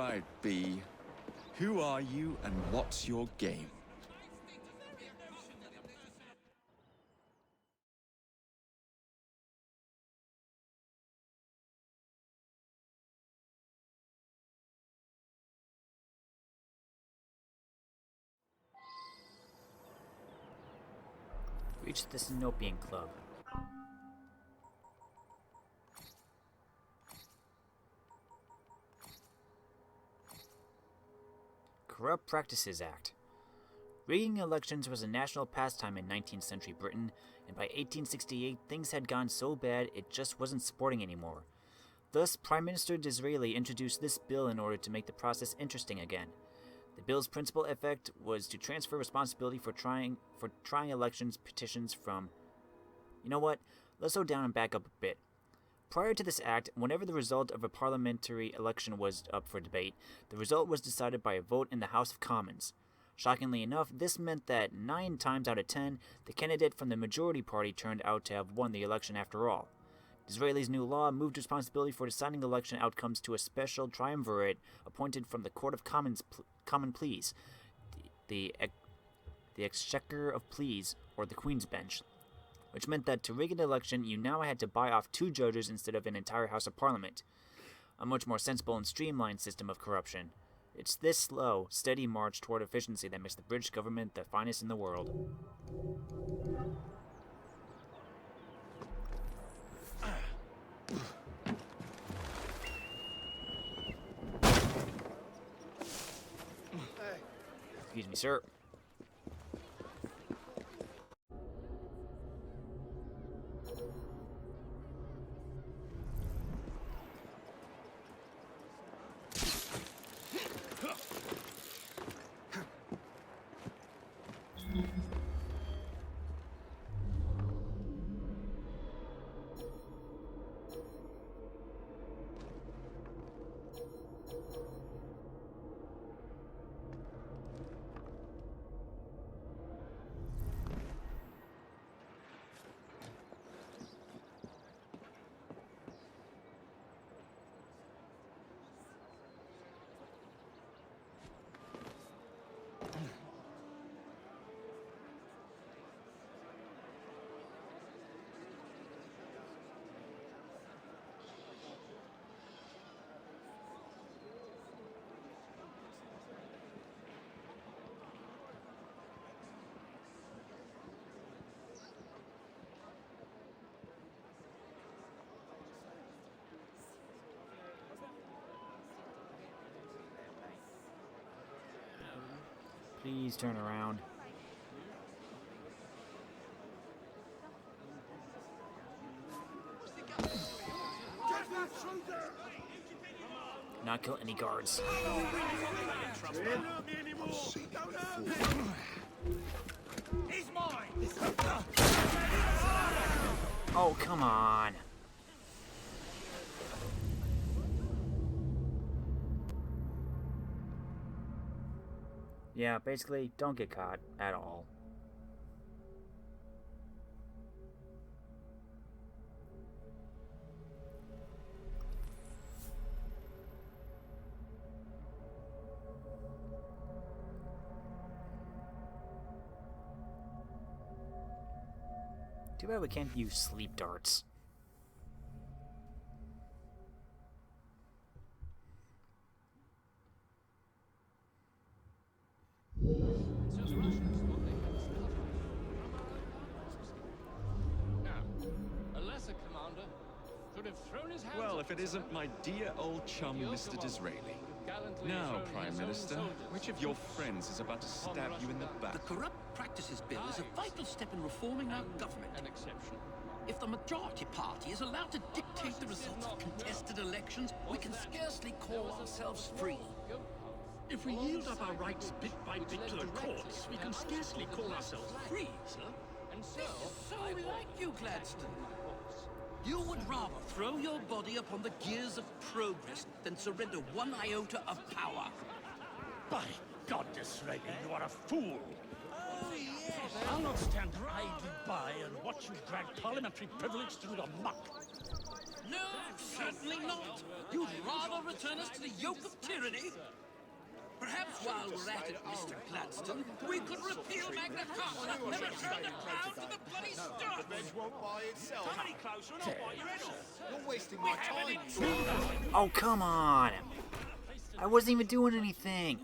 right, B. Who are you and what's your game? Reach the Syndicate Club. Corrupt Practices Act. Rigging elections was a national pastime in 19th century Britain, and by 1868 things had gone so bad it just wasn't sporting anymore. Thus, Prime Minister Disraeli introduced this bill in order to make the process interesting again. The bill's principal effect was to transfer responsibility for trying elections petitions from... You know what? Let's slow down and back up a bit. Prior to this act, whenever the result of a parliamentary election was up for debate, the result was decided by a vote in the House of Commons. Shockingly enough, this meant that 9 times out of 10, the candidate from the majority party turned out to have won the election after all. Disraeli's new law moved responsibility for deciding election outcomes to a special triumvirate appointed from the Court of Common Pleas, the Exchequer of Pleas, or the Queen's Bench, which meant that to rig an election, you now had to buy off 2 judges instead of an entire House of Parliament. A much more sensible and streamlined system of corruption. It's this slow, steady march toward efficiency that makes the British government the finest in the world. Excuse me, sir. Please turn around. Not kill any guards. He's mine. Oh, come on. Yeah, basically, don't get caught at all. Too bad we can't use sleep darts. Well, if it isn't my dear old chum, Mr. Disraeli. Now, Prime Minister, which of your friends is about to stab you in the back? The Corrupt Practices Bill is a vital step in reforming our government. If the majority party is allowed to dictate the results of contested elections, we can scarcely call ourselves free. If we yield up our rights bit by bit to the courts, we can scarcely call ourselves free, sir. This is so like you, Gladstone. You would rather throw your body upon the gears of progress than surrender 1 iota of power. By God, Disraeli, you are a fool. Oh, yes. I'll not stand idly by and watch you drag parliamentary privilege through the muck. No, certainly not. You'd rather return us to the yoke of tyranny? Perhaps while we're at it, Mr. Gladstone, we could repeal Magna Carta and return the crown to the bloody Stuarts! The veg won't buy itself. Come any closer and I'll bite your head off. You're wasting my time. Oh, come on! I wasn't even doing anything!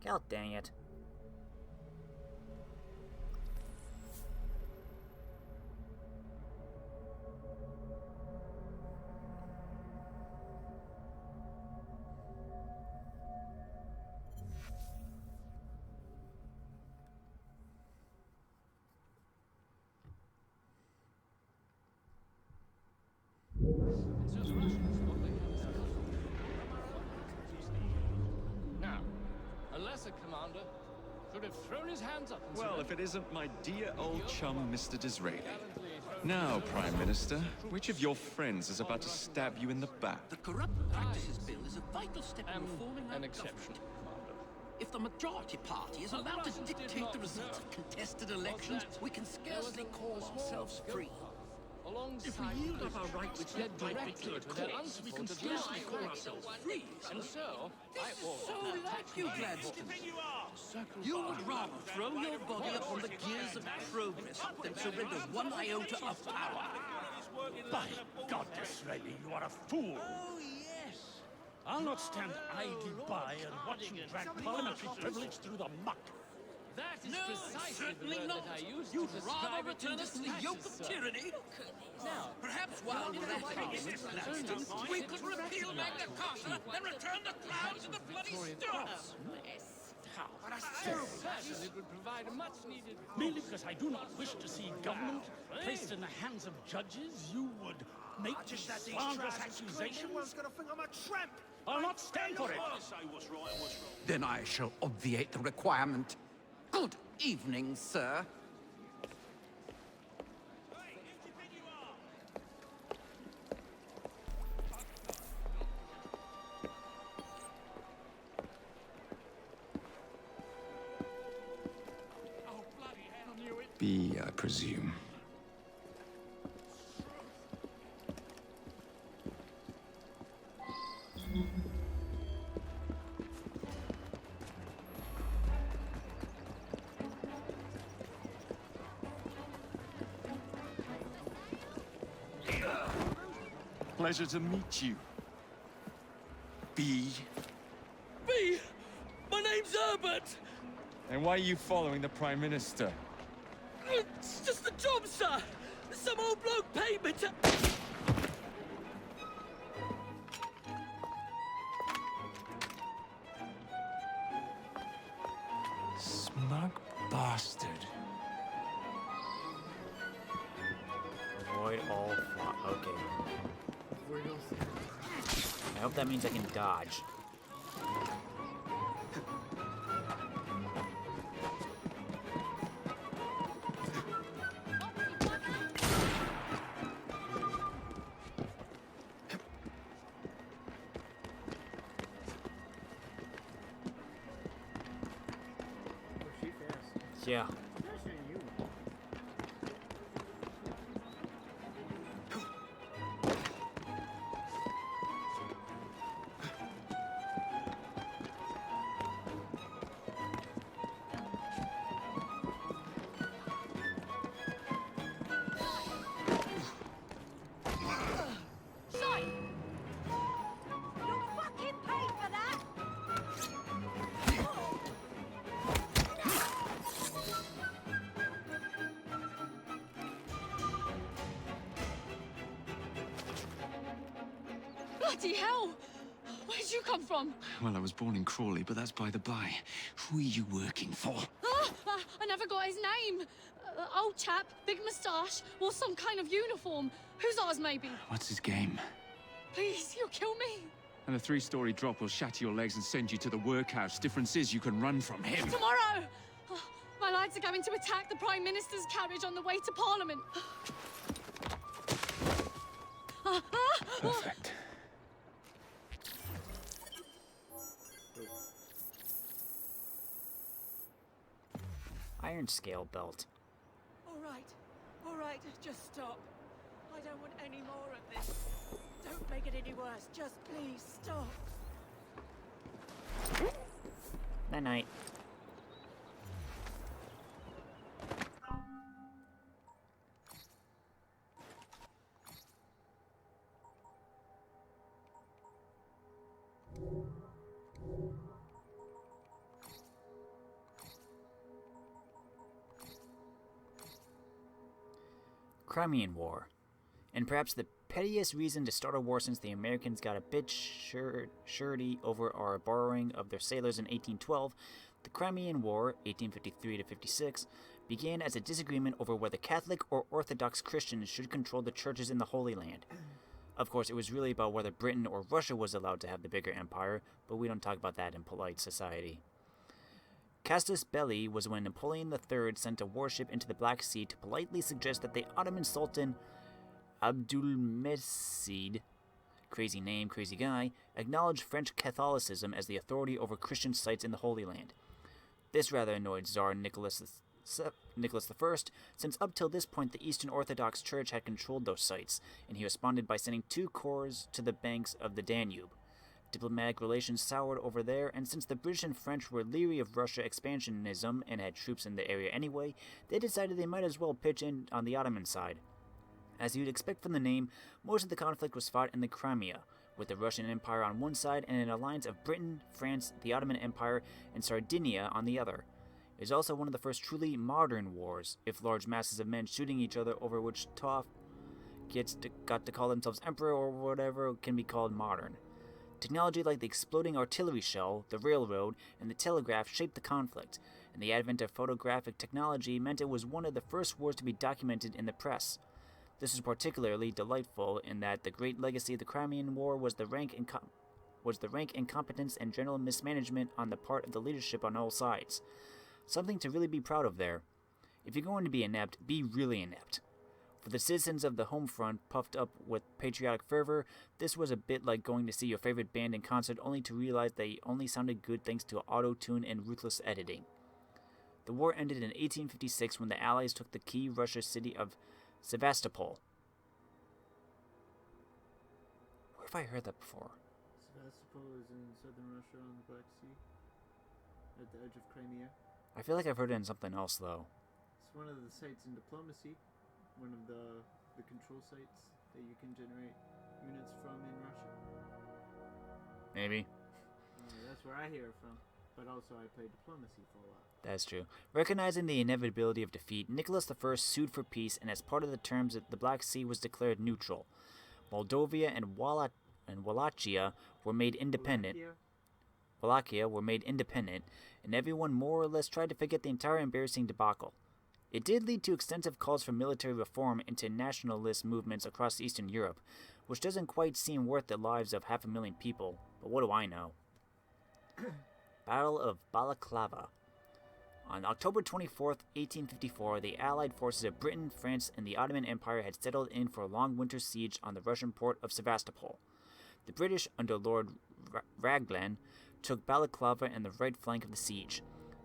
God dang it. Now, a lesser commander should have thrown his hands up and Well, if it isn't my dear old chum, Mr. Disraeli. Now, Prime Minister, which of your friends is about to stab you in the back? The Corrupt Practices Bill is a vital step in reforming our an exception, government. Commander. If the majority party is allowed to dictate the results of contested elections, we can scarcely call ourselves free. If we yield up our rights bit by bit to the courts, we can scarcely call ourselves free. And so, So like you, Gladstone. You would rather throw your body upon the gears of progress than surrender one iota of power. By God, Disraeli, you are a fool. Oh, yes. I'll not stand idly by and watch you drag parliamentary privilege through the muck. that is No, precisely the certainly word not. that I used You'd to describe rather return us to the yoke of tyranny? Now, Perhaps while we're at it, Mr. Gladstone, we could repeal Magna Carta and return the crown to the bloody Stuarts. certainly it would provide a much-needed... Merely because I do not wish to see government placed in the hands of judges, you would make these slanderous accusations? Everyone's gonna think I'm a tramp. I'll not stand for it. I'll say what's right and what's wrong. Then I shall obviate the requirement. Good evening, sir. Hey, who do you think you are? Oh, bloody hell, I knew it. B, I presume. Pleasure to meet you. B. Me! My name's Herbert! And why are you following the Prime Minister? It's just a job, sir! Some old bloke paid me to... Smug bastard. Avoid all okay. I hope that means I can dodge. Yeah. Bloody hell! Where'd you come from? Well, I was born in Crawley, but that's by the by. Who are you working for? I never got his name. Old chap, big moustache, wore some kind of uniform. Who's ours, maybe? What's his game? Please, you'll kill me. And a 3-story drop will shatter your legs and send you to the workhouse. Difference is you can run from him. Tomorrow! My lads are going to attack the Prime Minister's carriage on the way to Parliament. Perfect. iron scale belt. All right, just stop. I don't want any more of this. Don't make it any worse. Just please stop. Night-night. Crimean War. And perhaps the pettiest reason to start a war since the Americans got a bit surety over our borrowing of their sailors in 1812, the Crimean War, 1853 to 56, began as a disagreement over whether Catholic or Orthodox Christians should control the churches in the Holy Land. Of course, it was really about whether Britain or Russia was allowed to have the bigger empire, but we don't talk about that in polite society. Casus Belli was when Napoleon III sent a warship into the Black Sea to politely suggest that the Ottoman Sultan Abdulmecid, crazy name, crazy guy, acknowledge French Catholicism as the authority over Christian sites in the Holy Land. This rather annoyed Tsar Nicholas I, since up till this point the Eastern Orthodox Church had controlled those sites, and he responded by sending 2 corps to the banks of the Danube. Diplomatic relations soured over there, and since the British and French were leery of Russia expansionism and had troops in the area anyway, they decided they might as well pitch in on the Ottoman side. As you'd expect from the name, most of the conflict was fought in the Crimea, with the Russian Empire on one side and an alliance of Britain, France, the Ottoman Empire, and Sardinia on the other. It was also one of the first truly modern wars, if large masses of men shooting each other over which Toff got to call themselves emperor or whatever can be called modern. Technology like the exploding artillery shell, the railroad, and the telegraph shaped the conflict, and the advent of photographic technology meant it was one of the first wars to be documented in the press. This was particularly delightful in that the great legacy of the Crimean War was the rank incompetence and general mismanagement on the part of the leadership on all sides. Something to really be proud of there. If you're going to be inept, be really inept. For the citizens of the home front, puffed up with patriotic fervor, this was a bit like going to see your favorite band in concert only to realize they only sounded good thanks to auto-tune and ruthless editing. The war ended in 1856 when the Allies took the key Russian city of Sevastopol. Where have I heard that before? Sevastopol is in southern Russia on the Black Sea, at the edge of Crimea. I feel like I've heard it in something else, though. It's one of the sites in diplomacy, one of the control sites that you can generate units from in Russia. Maybe. That's where I hear it from, but also I played diplomacy for a while. That's true. Recognizing the inevitability of defeat, Nicholas I sued for peace, and as part of the terms, the Black Sea was declared neutral. Moldavia and Wallachia were made independent. Wallachia were made independent, and everyone more or less tried to forget the entire embarrassing debacle. It did lead to extensive calls for military reform into nationalist movements across Eastern Europe, which doesn't quite seem worth the lives of 500,000 people, but what do I know? Battle of Balaclava. On October 24th, 1854, the Allied forces of Britain, France, and the Ottoman Empire had settled in for a long winter siege on the Russian port of Sevastopol. The British, under Lord Raglan, took Balaclava and the right flank of the siege.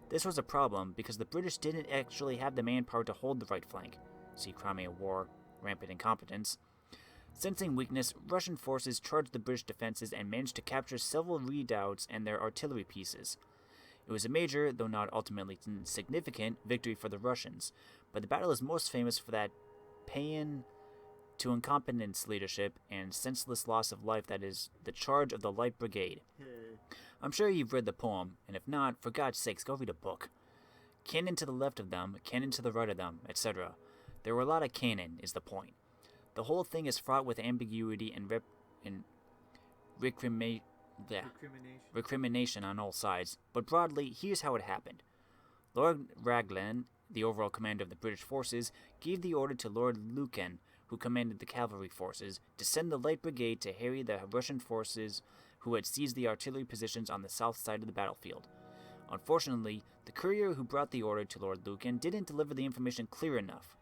This was a problem because the British didn't actually have the manpower to hold the right flank. See Crimea War, rampant incompetence. Sensing weakness, Russian forces charged the British defenses and managed to capture several redoubts and their artillery pieces. It was a major, though not ultimately significant, victory for the Russians, but the battle is most famous for that paean to incompetence leadership and senseless loss of life that is the charge of the Light Brigade. I'm sure you've read the poem, and if not, for God's sakes, go read a book. Cannon to the left of them, cannon to the right of them, etc. There were a lot of cannon, is the point. The whole thing is fraught with ambiguity and recrimination on all sides, but broadly, here's how it happened. Lord Raglan, the overall commander of the British forces, gave the order to Lord Lucan, who commanded the cavalry forces, to send the Light Brigade to harry the Russian forces who had seized the artillery positions on the south side of the battlefield. Unfortunately, the courier who brought the order to Lord Lucan didn't deliver the information clear enough.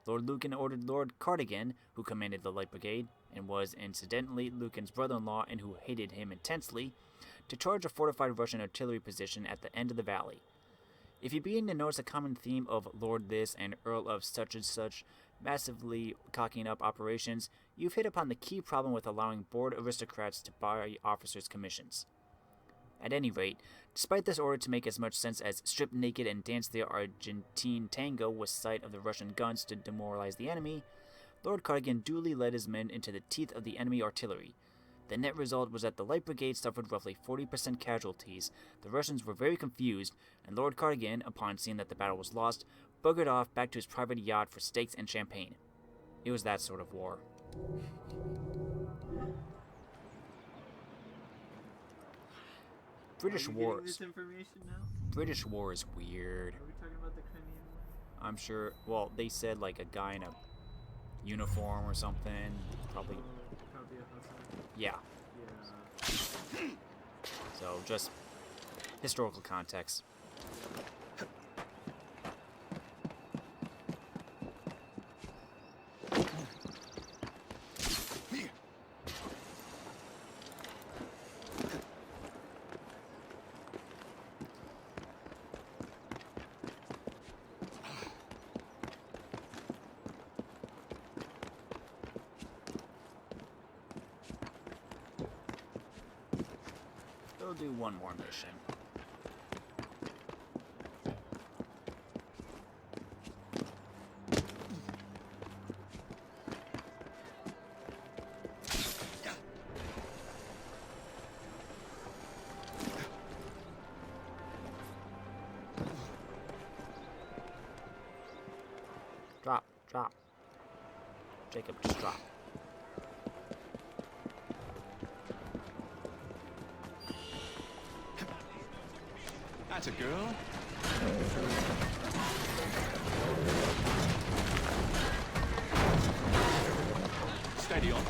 Lord Lucan ordered Lord Cardigan, who commanded the Light Brigade, and was incidentally Lucan's brother-in-law and who hated him intensely, to charge a fortified Russian artillery position at the end of the valley. If you begin to notice a common theme of Lord this and Earl of such and such massively cocking up operations, you've hit upon the key problem with allowing bored aristocrats to buy officers' commissions. At any rate, despite this order to make as much sense as strip naked and dance the Argentine tango with sight of the Russian guns to demoralize the enemy, Lord Cardigan duly led his men into the teeth of the enemy artillery. The net result was that the Light Brigade suffered roughly 40% casualties, the Russians were very confused, and Lord Cardigan, upon seeing that the battle was lost, buggered off back to his private yacht for steaks and champagne. It was that sort of war. British wars. This information now? British war is weird. Are we talking about the Crimean War? I'm sure. Well, they said like a guy in a uniform or something. Probably. Probably a hustler. Yeah. Yeah. So just historical context. We'll do one more mission. Drop, drop. Jacob, just drop. That's a girl. Steady on.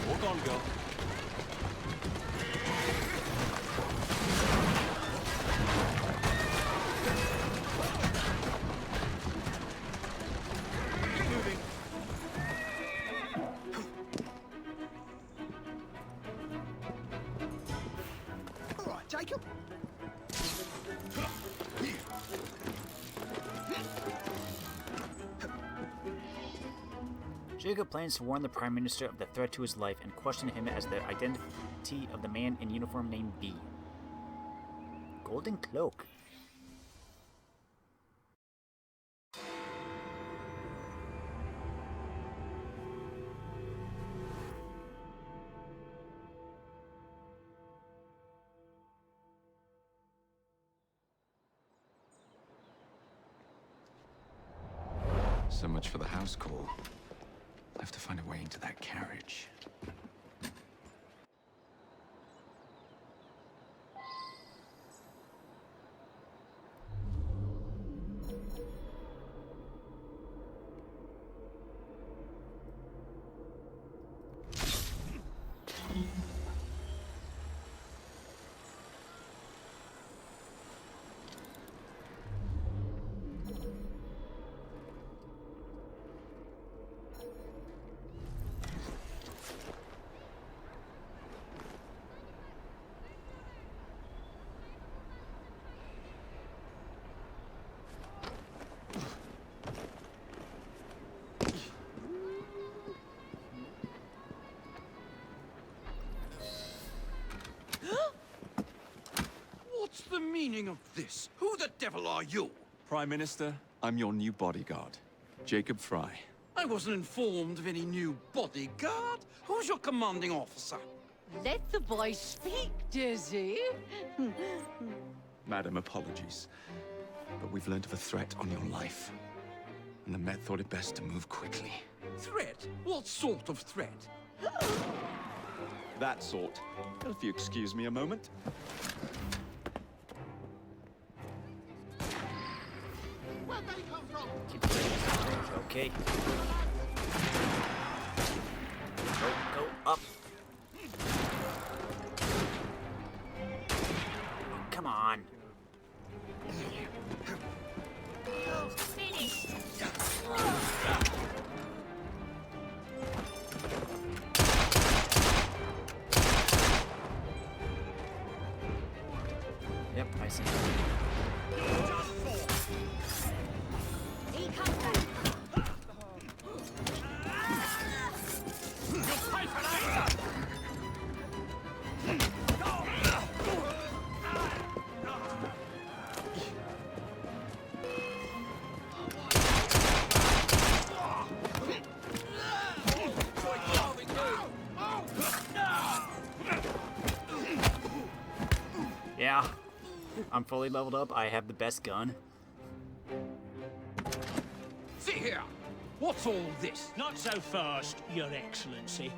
Walk on, girl. Keep moving. All right, Jacob. Jacob plans to warn the Prime Minister of the threat to his life and question him as the identity of the man in uniform named B. Golden Cloak. So much for the house call. I'll have to find a way into that carriage. What's the meaning of this? Who the devil are you? Prime Minister, I'm your new bodyguard, Jacob Fry. I wasn't informed of any new bodyguard. Who's your commanding officer? Let the boy speak, Dizzy. Madam, apologies. But we've learned of a threat on your life. And the Met thought it best to move quickly. Threat? What sort of threat? That sort. If you excuse me a moment. Where'd they come from? Keep the range. Okay. Go up. Come on. Yep, I see. Pay for that! Yeah, I'm fully leveled up. I have the best gun. See here! What's all this? Not so fast, Your Excellency.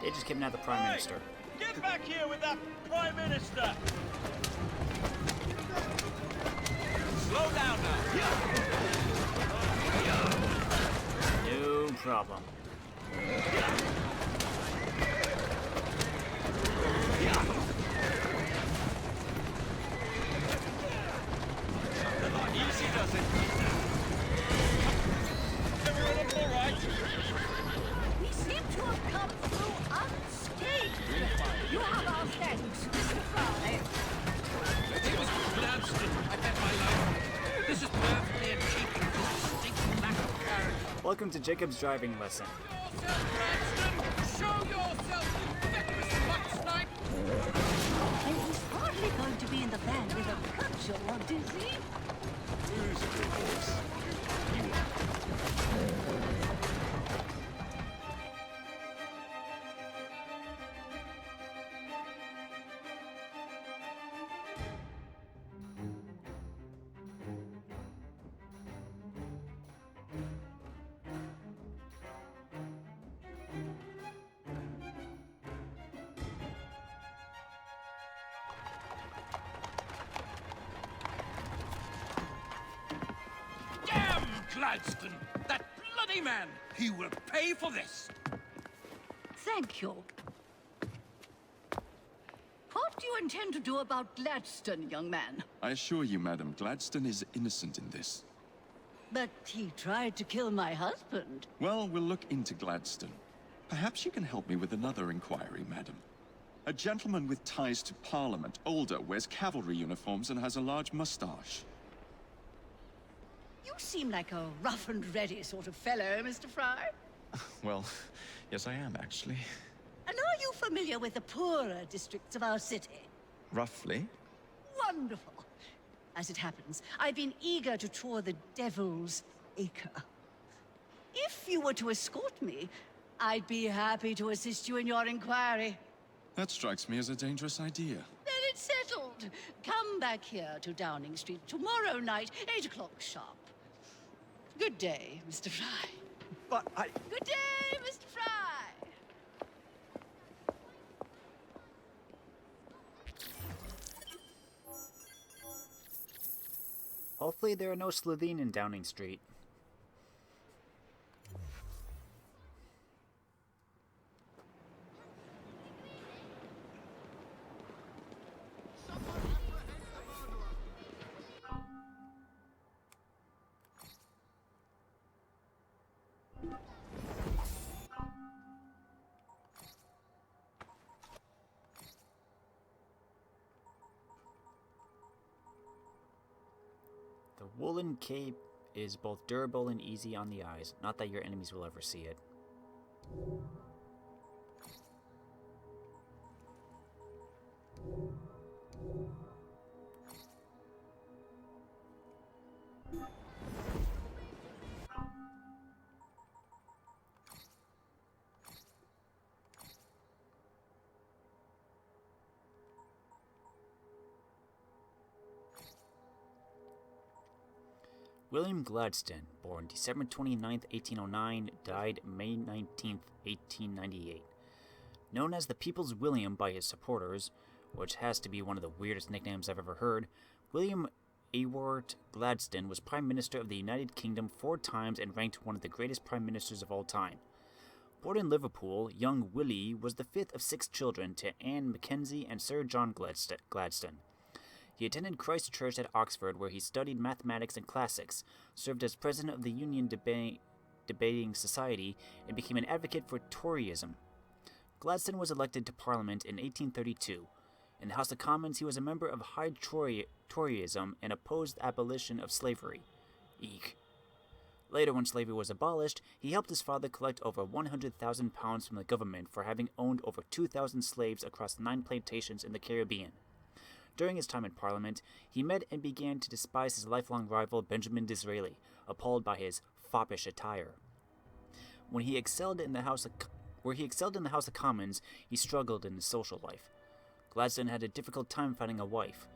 They just kidnapped the Prime Minister. Get back here with that Prime Minister! Slow down now. No problem. Easy does it. Everyone all right? We seem to have come through unscathed. You have our thanks, Mr. Fry. It was Gladstone. I bet my life. This is perfectly in keeping with this stinking lack of carriage. Welcome to Jacob's driving lesson. Show yourself, you venomous muck snipe! And he's hardly going to be in the van with a cudgel, is he? Who's a good horse? Damn Gladstone! That bloody man! He will pay for this! Thank you. What do you intend to do about Gladstone, young man? I assure you, Madam, Gladstone is innocent in this. But he tried to kill my husband. Well, we'll look into Gladstone. Perhaps you can help me with another inquiry, Madam. A gentleman with ties to Parliament, older, wears cavalry uniforms and has a large mustache. You seem like a rough and ready sort of fellow, Mr. Fry. Well, yes I am, actually. And are you familiar with the poorer districts of our city? Roughly. Wonderful. As it happens, I've been eager to tour the Devil's Acre. If you were to escort me, I'd be happy to assist you in your inquiry. That strikes me as a dangerous idea. Then it's settled. Come back here to Downing Street tomorrow night, 8 o'clock sharp. Good day, Mr. Fry. But Good day, Mr. Fry. Hopefully there are no Slitheen in Downing Street. The woolen cape is both durable and easy on the eyes, not that your enemies will ever see it. William Gladstone, born December 29, 1809, died May 19, 1898. Known as the People's William by his supporters, which has to be one of the weirdest nicknames I've ever heard, William Ewart Gladstone was Prime Minister of the United Kingdom 4 times and ranked one of the greatest Prime Ministers of all time. Born in Liverpool, young Willie was the fifth of 6 children to Anne Mackenzie and Sir John Gladstone. He attended Christ Church at Oxford, where he studied mathematics and classics, served as president of the Union Debating Society, and became an advocate for Toryism. Gladstone was elected to Parliament in 1832. In the House of Commons, he was a member of High Toryism and opposed the abolition of slavery. Eek. Later, when slavery was abolished, he helped his father collect over £100,000 from the government for having owned over 2,000 slaves across 9 plantations in the Caribbean. During his time in Parliament, he met and began to despise his lifelong rival Benjamin Disraeli, appalled by his foppish attire. When he excelled in the House of Commons, he struggled in his social life. Gladstone had a difficult time finding a wife.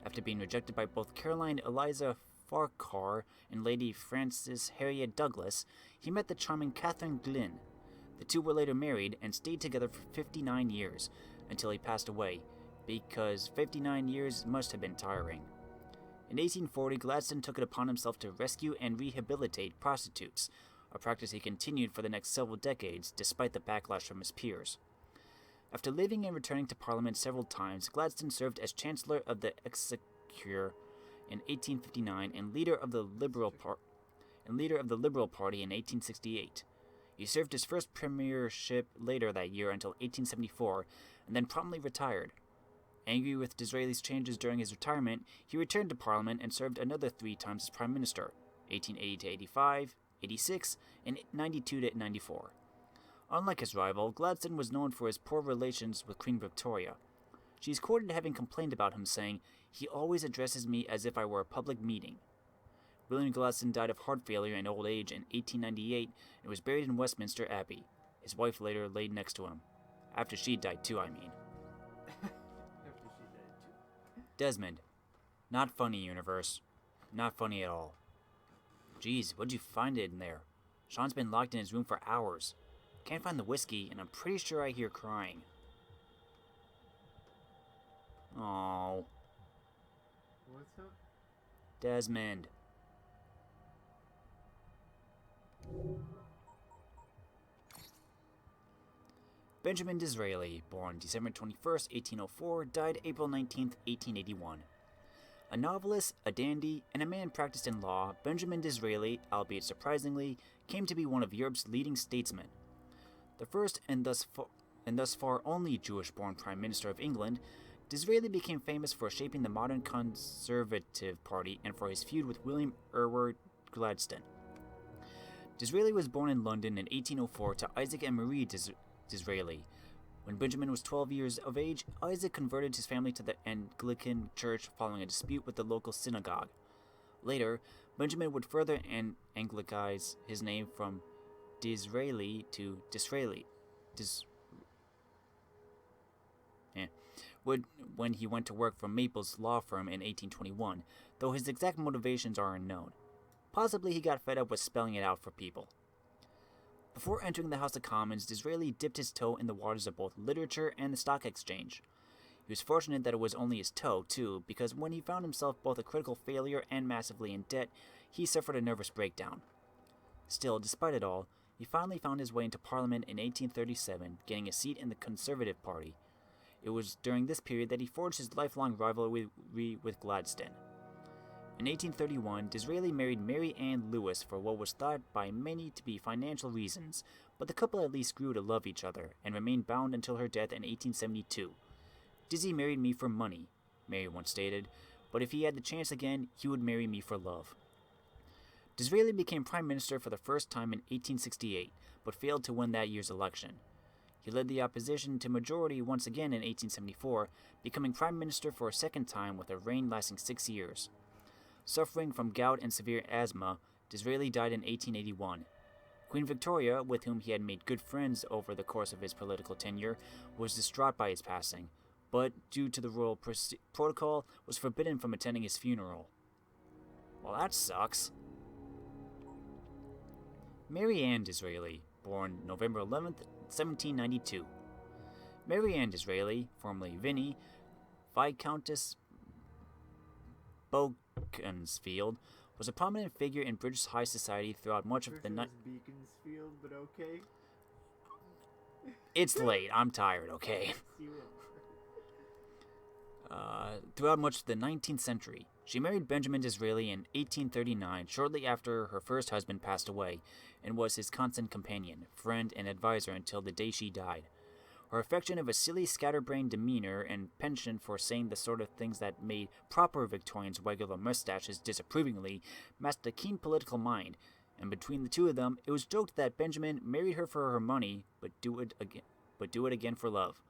After being rejected by both Caroline Eliza Farquhar and Lady Frances Harriet Douglas, he met the charming Catherine Glynn. The two were later married and stayed together for 59 years, until he passed away, because 59 years must have been tiring. In 1840, Gladstone took it upon himself to rescue and rehabilitate prostitutes, a practice he continued for the next several decades, despite the backlash from his peers. After leaving and returning to Parliament several times, Gladstone served as Chancellor of the Exchequer in 1859 and leader of the Liberal Party in 1868. He served his first premiership later that year until 1874, and then promptly retired. Angry with Disraeli's changes during his retirement, he returned to Parliament and served another 3 times as Prime Minister, 1880 to 85, 86, and 92 to 94. Unlike his rival, Gladstone was known for his poor relations with Queen Victoria. She is quoted having complained about him, saying, "He always addresses me as if I were a public meeting." William Gladstone died of heart failure in old age in 1898 and was buried in Westminster Abbey. His wife later laid next to him. After she died too, I mean. Desmond. Not funny, universe. Not funny at all. Geez, what'd you find in there? Sean's been locked in his room for hours. Can't find the whiskey, and I'm pretty sure I hear crying. Oh, What's up? Desmond. Benjamin Disraeli, born December 21st, 1804, died April 19th, 1881. A novelist, a dandy, and a man practiced in law, Benjamin Disraeli, albeit surprisingly, came to be one of Europe's leading statesmen. The first and thus far only Jewish-born Prime Minister of England, Disraeli became famous for shaping the modern Conservative Party and for his feud with William Ewart Gladstone. Disraeli was born in London in 1804 to Isaac and Marie Disraeli. When Benjamin was 12 years of age, Isaac converted his family to the Anglican Church following a dispute with the local synagogue. Later, Benjamin would further Anglicize his name from Disraeli to Disraeli. When he went to work for Maple's law firm in 1821, though his exact motivations are unknown. Possibly he got fed up with spelling it out for people. Before entering the House of Commons, Disraeli dipped his toe in the waters of both literature and the stock exchange. He was fortunate that it was only his toe, too, because when he found himself both a critical failure and massively in debt, he suffered a nervous breakdown. Still, despite it all, he finally found his way into Parliament in 1837, getting a seat in the Conservative Party. It was during this period that he forged his lifelong rivalry with Gladstone. In 1831, Disraeli married Mary Ann Lewis for what was thought by many to be financial reasons, but the couple at least grew to love each other and remained bound until her death in 1872. "Dizzy married me for money," Mary once stated, "but if he had the chance again, he would marry me for love." Disraeli became Prime Minister for the first time in 1868, but failed to win that year's election. He led the opposition to majority once again in 1874, becoming Prime Minister for a second time with a reign lasting 6 years. Suffering from gout and severe asthma, Disraeli died in 1881. Queen Victoria, with whom he had made good friends over the course of his political tenure, was distraught by his passing, but due to the royal protocol, was forbidden from attending his funeral. Well, that sucks. Mary Ann Disraeli, born November 11th, 1792. Mary Ann Disraeli, formerly Vinnie, Viscountess Beaconsfield, was a prominent figure in British high society throughout much of the night. Beaconsfield, but okay. It's late. I'm tired. Okay. Throughout much of the 19th century, she married Benjamin Disraeli in 1839, shortly after her first husband passed away, and was his constant companion, friend, and advisor until the day she died. Her affection of a silly scatterbrained demeanor and penchant for saying the sort of things that made proper Victorians waggle their mustaches disapprovingly masked a keen political mind, and between the two of them, it was joked that Benjamin married her for her money, but do it again for love.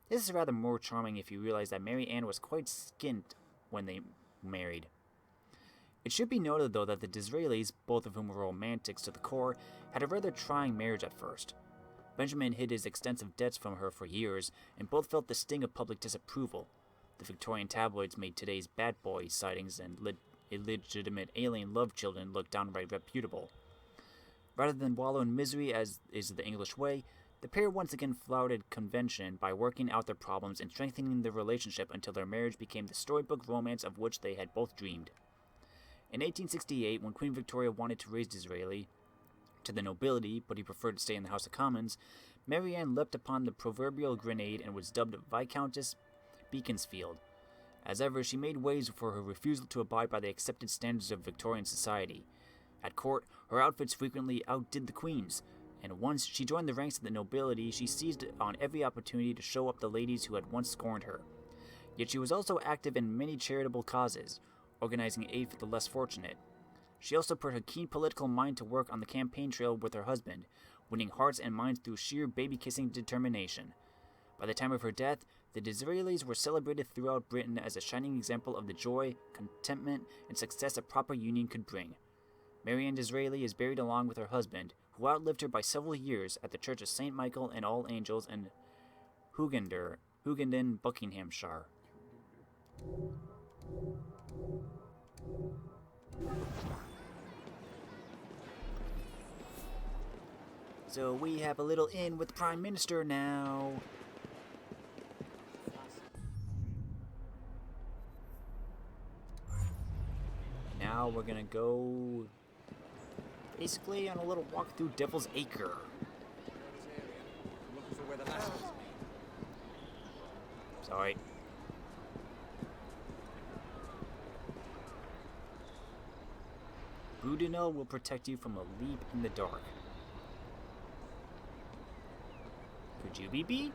This is rather more charming if you realize that Mary Ann was quite skint when they married. It should be noted, though, that the Disraelis, both of whom were romantics to the core, had a rather trying marriage at first. Benjamin hid his extensive debts from her for years, and both felt the sting of public disapproval. The Victorian tabloids made today's bad boy sightings and illegitimate alien love children look downright reputable. Rather than wallow in misery, as is the English way, the pair once again flouted convention by working out their problems and strengthening their relationship until their marriage became the storybook romance of which they had both dreamed. In 1868, when Queen Victoria wanted to raise Disraeli to the nobility, but he preferred to stay in the House of Commons, Mary Ann leapt upon the proverbial grenade and was dubbed Viscountess Beaconsfield. As ever, she made waves for her refusal to abide by the accepted standards of Victorian society. At court, her outfits frequently outdid the Queen's, and once she joined the ranks of the nobility, she seized on every opportunity to show up the ladies who had once scorned her. Yet she was also active in many charitable causes, organizing aid for the less fortunate. She also put her keen political mind to work on the campaign trail with her husband, winning hearts and minds through sheer baby-kissing determination. By the time of her death, the Disraelis were celebrated throughout Britain as a shining example of the joy, contentment, and success a proper union could bring. Mary Ann Disraeli is buried along with her husband, who outlived her by several years, at the Church of St. Michael and All Angels in Hughenden, Buckinghamshire. So we have a little in with the Prime Minister now. Now we're gonna go basically on a little walk through Devil's Acre. Sorry. Boudinot will protect you from a leap in the dark. Could you be beat?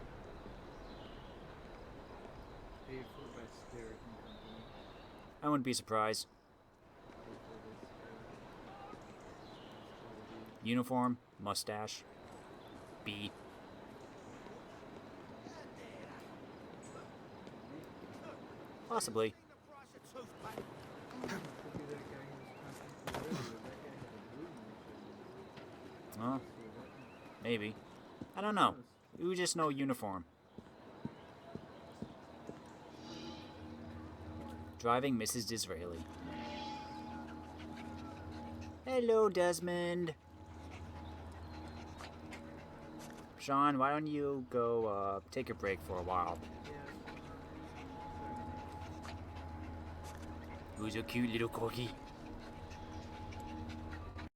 I wouldn't be surprised. Uniform, mustache, B. Possibly. Well, maybe. I don't know. We just know uniform. Driving Mrs. Disraeli. Hello, Desmond. Sean, why don't you go take a break for a while? Who's your cute little corgi?